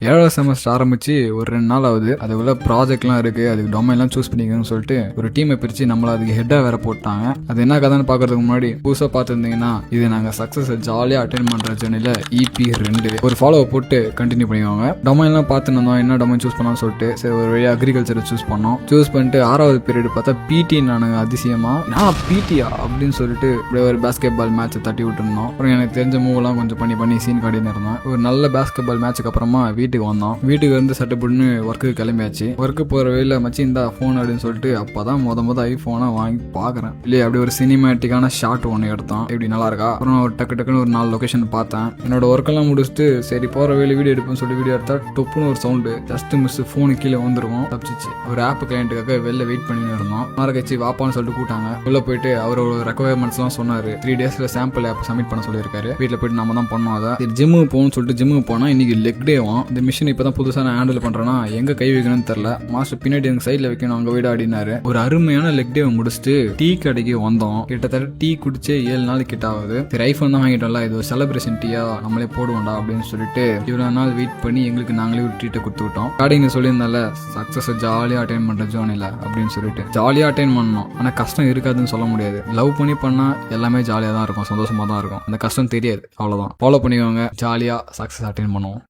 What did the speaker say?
7வது செமஸ்டர் ஆரம்பிச்சு ஒரு 2 நாள் ஆகுது. அதுக்குள்ள ப்ராஜெக்ட்லாம் இருக்கு, அதுக்கு டொமைன்லாம் சூஸ் பண்ணிக்கணும்னு சொல்லிட்டு ஒரு டீமை பிரிச்சு நம்மள அதுக்கு ஹெட்டா வேற போட்டாங்க. அது என்ன கதைன்னு பாக்குறதுக்கு முன்னாடி புதுசா பார்த்துருந்தீங்கன்னா இது நாங்க சக்சஸ் ஜாலியா அட்டென்ட் பண்ற ஜேர்னில EP 2 ஒரு ஃபாலோ போட்டு கண்டினியூ பண்ணிக்குவாங்க. டொமைன்லாம் பார்த்து இருந்தோம், என்ன டொமைன் சூஸ் பண்ணலாம்னு சொல்லிட்டு சரி ஒரு வழியா அக்ரிகல்ச்சரை சூஸ் பண்ணோம். சூஸ் பண்ணிட்டு 6வது பீரியட் பார்த்தா PT நானுங்க அதிசயமா நான் PTயா அப்படின்னு சொல்லிட்டு இப்படியே ஒரு பேஸ்கெட் பால் மேட்சை தட்டி விட்டுருந்தோம். அப்புறம் எனக்கு தெரிஞ்ச மூவெல்லாம் கொஞ்சம் பண்ணி சீன் காட்டின்னு இருந்தோம். ஒரு நல்ல பேஸ்கெட் பால் மேட்சுக்கு அப்புறமா வீட்டுக்கு வந்தோம். வீட்டுக்கு வந்து சட்டப்பட்டுன்னு ஒர்க்கு கிளம்பியாச்சு. ஒர்க்கு போற வழியில மச்சி இந்தா போன் அப்படின்னு சொல்லிட்டு அப்பதான் முத ஐபோனை வாங்கி பாக்குறேன். இல்லையே அப்படி ஒரு சினிமேட்டிக்கான ஷாட் ஒன்று எடுத்தோம். இப்படி நல்லா இருக்கா. அப்புறம் ஒரு டக்குன்னு ஒரு 4 லொகேஷன் பார்த்தேன். என்னோட ஒர்க்கெல்லாம் முடிச்சுட்டு சரி போற வழியில வீடியோ எடுப்போம்னு சொல்லி வீடியோ எடுத்தா டொப்புன்னு ஒரு சவுண்டு ஜஸ்ட் மிஸ் போனு கீழே வந்துருக்கும் தப்பிச்சிச்சு. ஒரு ஆப் கிளைண்ட்டுக்காக வெளில வெயிட் பண்ணி இருந்தோம். மாரகச்சி வாப்பான்னு சொல்லிட்டு கூட்டாங்க. உள்ள போயிட்டு அவரோட ரெக்குவயர்மெண்ட்ஸ் எல்லாம் சொன்னாரு. 3 டேஸ்ல சாம்பிள் ஆப் சப்மிட் பண்ண சொல்லியிருக்காரு. வீட்டுல போயிட்டு நம்ம தான் பண்ணோம். அதை ஜிம்முக்கு போகணும்னு சொல்லிட்டு ஜிம்முக்கு போனா இன்னைக்கு லெக் டேவும். இந்த மிஷின் இப்பதான் புதுசா நான் ஹேண்டில் பண்றேன்னா எங்க கை வைக்கணும்னு தெரியல. மாஸ்டர் பின்னாடி எங்க சைட்ல வைக்கணும் அங்க வீடு ஆடினாரு. ஒரு அருமையான லெக் டே முடிச்சுட்டு டீ கடைக்கு வந்தோம். கிட்டத்தட்ட டீ குடிச்சே 7 நாள் கிட்ட ஆகுது. சரி ஐபோன் தான் வாங்கிட்டோம்ல, இது ஒரு செலிப்ரேஷன் டீயா நம்மளே போடுவோம்டா அப்படின்னு சொல்லிட்டு இவ்வளவு நாள் வெயிட் பண்ணி எங்களுக்கு நாங்களே ஒரு ட்ரீட்டை கொடுத்து விட்டோம். ஸ்டார்டிங் சொல்லியிருந்தால சக்சஸ் ஜாலியா அட்டைன் பண்ற ஜோன் இல்ல அப்படின்னு சொல்லிட்டு ஜாலியா அட்டைன் பண்ணணும். ஆனா கஷ்டம் இருக்காதுன்னு சொல்ல முடியாது. லவ் பண்ணி பண்ணா எல்லாமே ஜாலியா தான் இருக்கும், சந்தோஷமா தான் இருக்கும். அந்த கஷ்டம் தெரியாது, அவ்வளவுதான். ஃபாலோ பண்ணிக்கோங்க, ஜாலியா சக்சஸ் அட்டைன் பண்ணுவோம்.